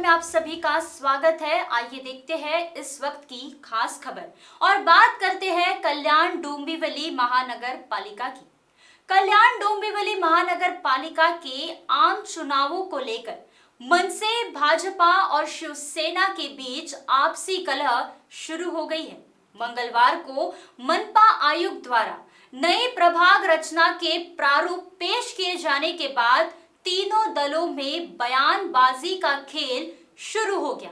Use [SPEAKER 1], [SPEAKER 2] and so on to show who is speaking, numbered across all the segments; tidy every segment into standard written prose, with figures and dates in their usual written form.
[SPEAKER 1] में आप सभी का स्वागत है। आइए देखते हैं इस वक्त की खास खबर और बात करते हैं कल्याण डोंबिवली महानगर पालिका की। कल्याण डोंबिवली महानगर पालिका के आम चुनावों को लेकर मनसे, भाजपा और शिवसेना के बीच आपसी कलह शुरू हो गई है। मंगलवार को मनपा आयुक्त द्वारा नई प्रभाग रचना के प्रारूप पेश किए जाने के बाद तीनों दलों में बयानबाजी का खेल शुरू हो गया।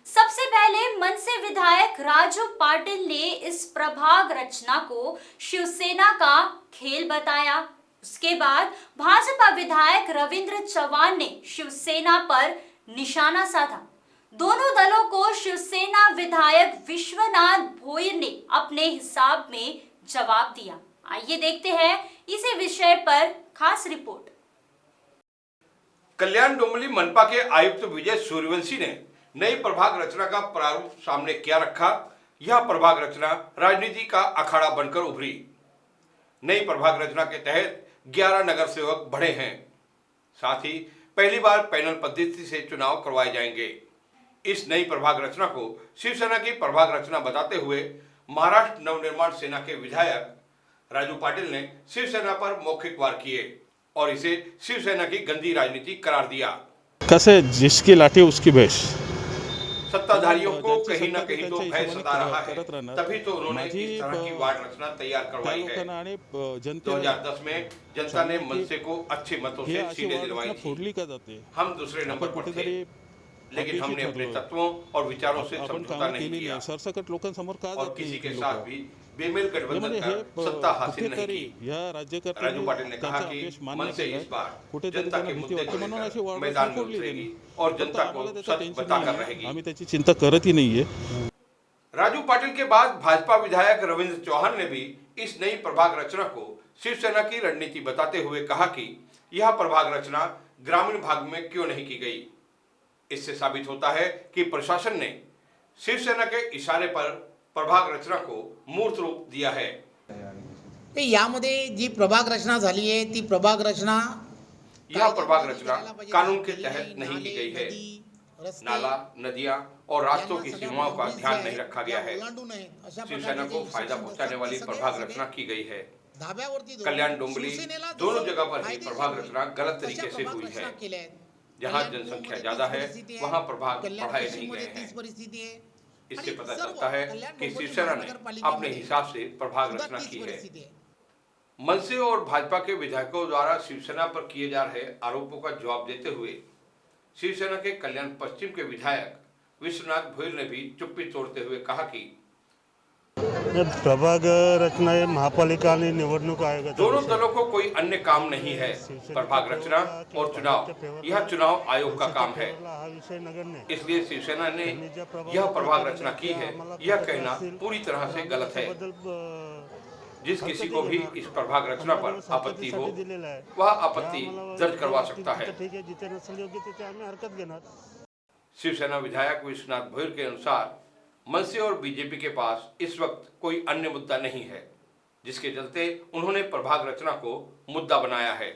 [SPEAKER 1] सबसे पहले मनसे विधायक राजू पाटिल ने इस प्रभाग रचना को शिवसेना का खेल बताया। उसके बाद भाजपा विधायक रविंद्र चौहान ने शिवसेना पर निशाना साधा। दोनों दलों को शिवसेना विधायक विश्वनाथ भोईर ने अपने हिसाब में जवाब दिया। आइए देखते हैं इसी विषय पर खास रिपोर्ट।
[SPEAKER 2] कल्याण डोंबिवली मनपा के आयुक्त विजय सूर्यवंशी ने नई प्रभाग रचना का प्रारूप सामने क्या रखा। यह प्रभाग रचना राजनीति का अखाड़ा बनकर उभरी। नई प्रभाग रचना के तहत 11 नगर सेवक बढ़े हैं। साथ ही पहली बार पैनल पद्धति से चुनाव करवाए जाएंगे। इस नई प्रभाग रचना को शिवसेना की प्रभाग रचना बताते हुए महाराष्ट्र नवनिर्माण सेना के विधायक राजू पाटिल ने शिवसेना पर मौखिक वार किए और इसे शिवसेना की गंदी राजनीति करार दिया।
[SPEAKER 3] कैसे जिसकी लाठी उसकी भैंस।
[SPEAKER 2] सत्ताधारियों को कहीं न कहीं तो भय सता रहा है, तभी तो उन्होंने इस तरह की वार्ड रचना तैयार करवाई है। 2010 में जनता ने मनसे को अच्छे मतों से सीटें दिलवाई थी। हम दूसरे नंबर पर थे, लेकिन हमने अपने तत्वों और विचारों से समझौता नहीं किया और किसी के साथ भी बेमेल गठबंधन कर सत्ता हासिल नहीं की। राजू पाटिल ने कहा कि मनसे इस बार जनता के मुद्दे को लेकर मैदान में उतरेगी और जनता को सच बताकर रहेगी।
[SPEAKER 3] आम्ही त्याची चिंता करत ही नाहीये।
[SPEAKER 2] राजू पाटिल के बाद भाजपा विधायक रविंद्र चौहान ने भी इस नई प्रभाग रचना को शिवसेना की रणनीति बताते हुए कहा कि यह प्रभाग रचना ग्रामीण भाग में क्यों नहीं की गई। इससे साबित होता है कि प्रशासन ने शिवसेना के इशारे पर प्रभाग रचना को मूर्त रूप दिया है।
[SPEAKER 4] यामध्ये जी प्रभाग रचना झाली है ती प्रभाग रचना
[SPEAKER 2] यह प्रभाग रचना कानून के तहत नहीं की गई है। नाला, नदियां और रास्तों की सीमाओं का ध्यान नहीं रखा गया है। शिवसेना को फायदा पहुंचाने वाली प्रभाग रचना की गई है। कल्याण डोंबिवली दोनों जगह पर ही प्रभाग रचना गलत तरीके से हुई है। जहां जनसंख्या ज्यादा है वहां प्रभाग बढ़ाए नहीं गए हैं। इससे पता चलता है कि शिवसेना ने अपने हिसाब से प्रभाग रचना की है। मनसे और भाजपा के विधायकों द्वारा शिवसेना पर किए जा रहे आरोपों का जवाब देते हुए शिवसेना के कल्याण पश्चिम के विधायक विश्वनाथ भोईर ने भी चुप्पी तोड़ते हुए कहा कि
[SPEAKER 5] प्रभाग रचना महापालिका आणि निवडणूक आयोग
[SPEAKER 2] दोनों दलों को कोई अन्य काम नहीं है। प्रभाग रचना और चुनाव यह चुनाव आयोग का काम है। इसलिए शिवसेना ने यह प्रभाग रचना की है, यह कहना पूरी तरह से गलत है। जिस किसी को भी इस प्रभाग रचना पर आपत्ति हो वह आपत्ति दर्ज करवा सकता है। शिवसेना विधायक विश्वनाथ भोईर के अनुसार मनसे और बीजेपी के पास इस वक्त कोई अन्य मुद्दा नहीं है, जिसके चलते उन्होंने प्रभाग रचना को मुद्दा बनाया है।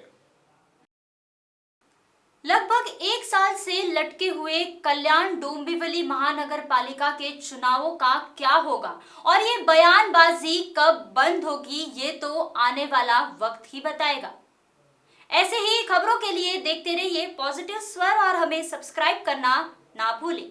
[SPEAKER 1] लगभग 1 साल से लटके हुए कल्याण डोंबिवली महानगर पालिका के चुनावों का क्या होगा और ये बयानबाजी कब बंद होगी, ये तो आने वाला वक्त ही बताएगा। ऐसे ही खबरों के लिए देखते रहिए पॉजिटिव स्वर और हमें सब्सक्राइब करना ना भूलें।